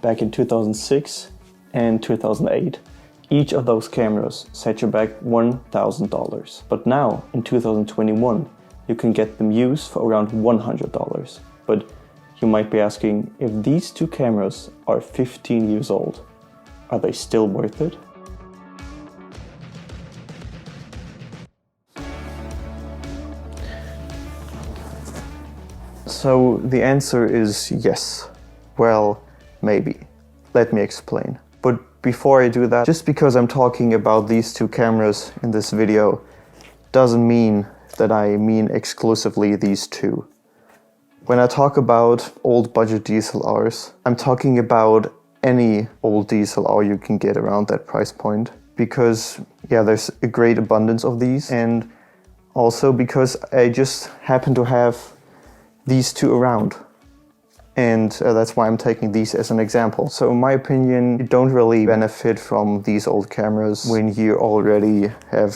back in 2006 and 2008. Each of those cameras set you back $1,000. But now, in 2021, you can get them used for around $100. But you might be asking, if these two cameras are 15 years old, are they still worth it? So the answer is yes. Well, maybe. Let me explain. But before I do that, just because I'm talking about these two cameras in this video doesn't mean that I mean exclusively these two. When I talk about old budget DSLRs, I'm talking about any old DSLR you can get around that price point. Because, yeah, there's a great abundance of these, and also because I just happen to have these two around. And that's why I'm taking these as an example. So in my opinion, you don't really benefit from these old cameras when you already have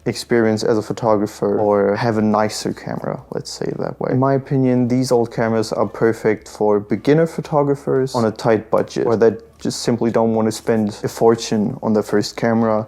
experience as a photographer or have a nicer camera, let's say it that way. In my opinion, these old cameras are perfect for beginner photographers on a tight budget, or that just simply don't want to spend a fortune on their first camera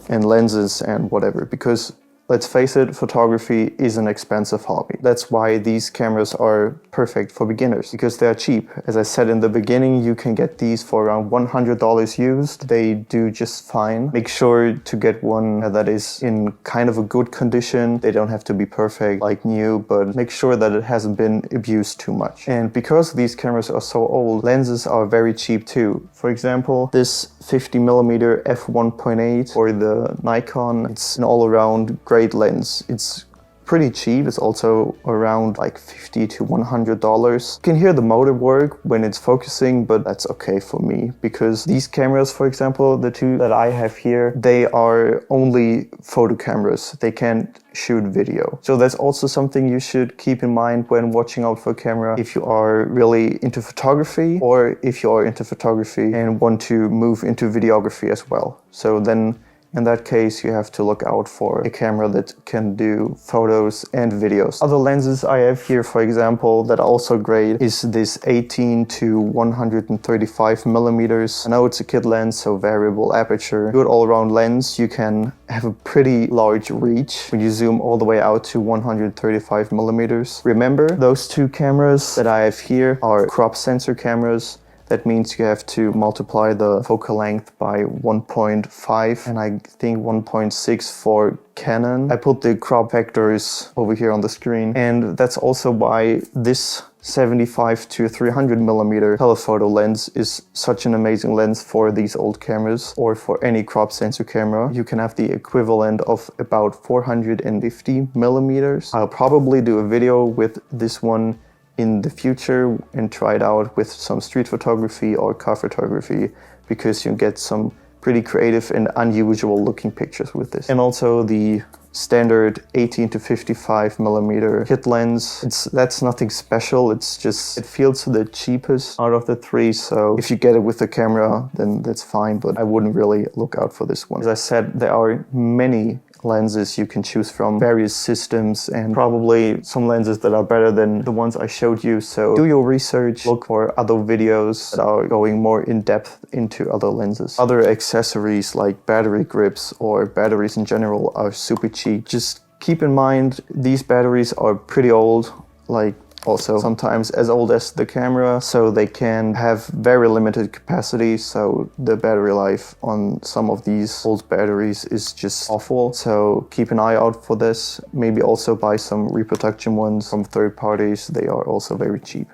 and lenses and whatever, because let's face it, photography is an expensive hobby. That's why these cameras are perfect for beginners, because they are cheap. As I said in the beginning, you can get these for around $100 used. They do just fine. Make sure to get one that is in kind of a good condition. They don't have to be perfect like new, but make sure that it hasn't been abused too much. And because these cameras are so old, lenses are very cheap too. For example, this 50mm f1.8 or the Nikon, it's an all-around great lens. It's pretty cheap. It's also around like $50 to $100. You can hear the motor work when it's focusing, but that's okay for me, because these cameras, for example, the two that I have here, they are only photo cameras. They can't shoot video. So that's also something you should keep in mind when watching out for a camera if you are really into photography, or if you are into photography and want to move into videography as well. So then in that case, you have to look out for a camera that can do photos and videos. Other lenses I have here, for example, that are also great is this 18 to 135 millimeters. I know it's a kit lens, so variable aperture. Good all-around lens. You can have a pretty large reach when you zoom all the way out to 135 millimeters. Remember, those two cameras that I have here are crop sensor cameras. That means you have to multiply the focal length by 1.5 and I think 1.6 for Canon. I put the crop factors over here on the screen, and that's also why this 75 to 300 millimeter telephoto lens is such an amazing lens for these old cameras, or for any crop sensor camera. You can have the equivalent of about 450 millimeters. I'll probably do a video with this one in the future and try it out with some street photography or car photography, because you get some pretty creative and unusual looking pictures with this. And also the standard 18 to 55 millimeter kit lens. That's nothing special. It's just, it feels the cheapest out of the three. So if you get it with the camera, then that's fine, but I wouldn't really look out for this one. As I said, there are many lenses you can choose from, various systems, and probably some lenses that are better than the ones I showed you. So do your research, look for other videos that are going more in depth into other lenses. Other accessories like battery grips or batteries in general are super cheap. Just keep in mind, these batteries are pretty old, like also sometimes as old as the camera, so they can have very limited capacity. So the battery life on some of these old batteries is just awful. So keep an eye out for this. Maybe also buy some reproduction ones from third parties. They are also very cheap.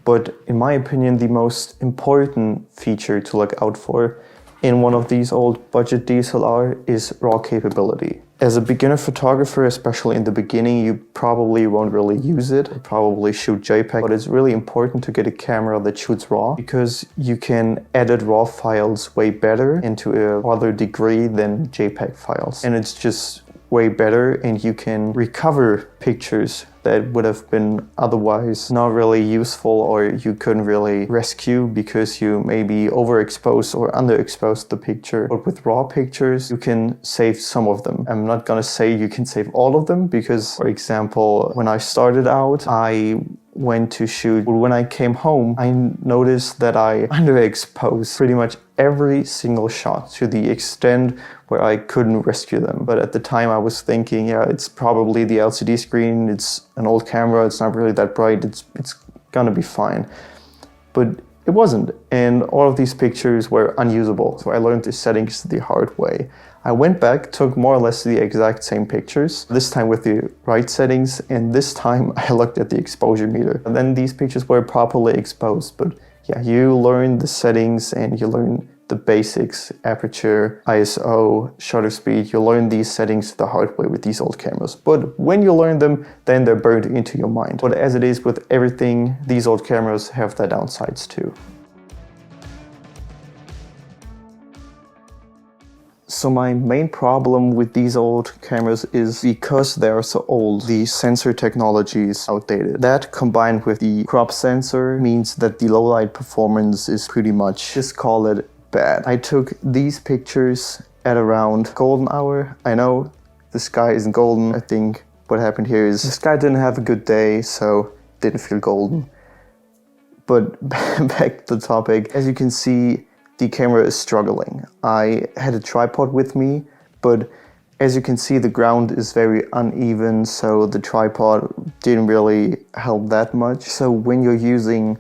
But in my opinion, the most important feature to look out for in one of these old budget DSLR is raw capability. As a beginner photographer, especially in the beginning, you probably won't really use it. You'll probably shoot JPEG, but it's really important to get a camera that shoots RAW, because you can edit RAW files way better into a other degree than JPEG files. And it's just way better and you can recover pictures that would have been otherwise not really useful or you couldn't really rescue because you maybe overexposed or underexposed the picture. But with raw pictures, you can save some of them. I'm not gonna say you can save all of them because, for example, when I started out, I went to shoot. When I came home, I noticed that I underexposed pretty much every single shot to the extent where I couldn't rescue them. But at the time I was thinking, yeah, it's probably the LCD screen, it's an old camera, it's not really that bright, it's gonna be fine. But it wasn't, and all of these pictures were unusable. So I learned the settings the hard way. I went back, took more or less the exact same pictures, this time with the right settings, and this time I looked at the exposure meter. And then these pictures were properly exposed, but yeah, you learn the settings and you learn the basics, aperture, ISO, shutter speed. You learn these settings the hard way with these old cameras. But when you learn them, then they're burned into your mind. But as it is with everything, these old cameras have their downsides too. So my main problem with these old cameras is because they are so old, the sensor technology is outdated. That combined with the crop sensor means that the low light performance is pretty much, just call it bad. I took these pictures at around golden hour. I know the sky isn't golden. I think what happened here is the sky didn't have a good day, so didn't feel golden. But back to the topic, as you can see, the camera is struggling. I had a tripod with me, but as you can see, the ground is very uneven, so the tripod didn't really help that much. So when you're using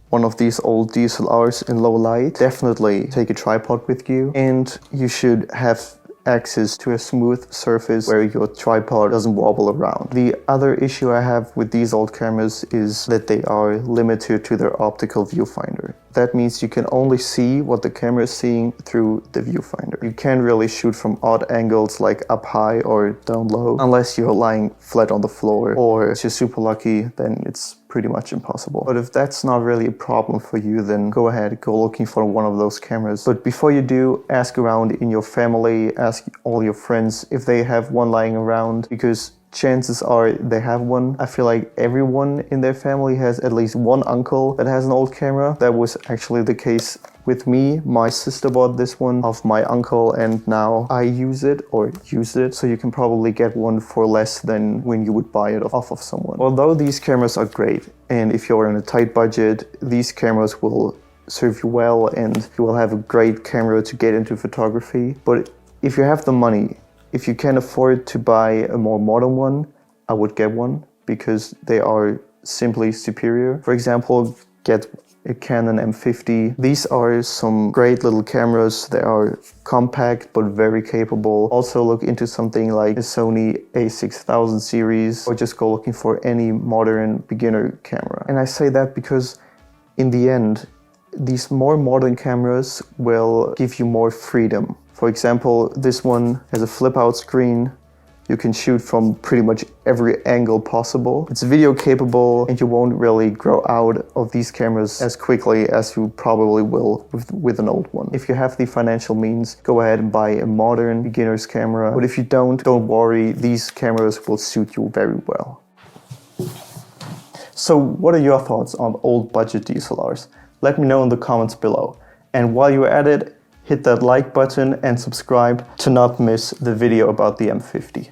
one of these old DSLRs in low light, definitely take a tripod with you, and you should have access to a smooth surface where your tripod doesn't wobble around. The other issue I have with these old cameras is that they are limited to their optical viewfinder. That means you can only see what the camera is seeing through the viewfinder. You can't really shoot from odd angles like up high or down low unless you're lying flat on the floor, or if you're super lucky, then it's pretty much impossible. But if that's not really a problem for you, then go ahead, go looking for one of those cameras. But before you do, ask around in your family, ask all your friends if they have one lying around, because chances are they have one. I feel like everyone in their family has at least one uncle that has an old camera. That was actually the case with me. My sister bought this one of my uncle and now I use it or used it. So you can probably get one for less than when you would buy it off of someone. Although these cameras are great, and if you're in a tight budget, these cameras will serve you well and you will have a great camera to get into photography. But if you have the money, if you can afford to buy a more modern one, I would get one because they are simply superior. For example, get a Canon M50. These are some great little cameras. They are compact but very capable. Also look into something like a Sony a6000 series, or just go looking for any modern beginner camera. And I say that because in the end, these more modern cameras will give you more freedom. For example, this one has a flip out screen. You can shoot from pretty much every angle possible. It's video capable and you won't really grow out of these cameras as quickly as you probably will with an old one. If you have the financial means, go ahead and buy a modern beginner's camera. But if you don't worry, these cameras will suit you very well. So what are your thoughts on old budget DSLRs? Let me know in the comments below. And while you're at it, hit that like button and subscribe to not miss the video about the M50.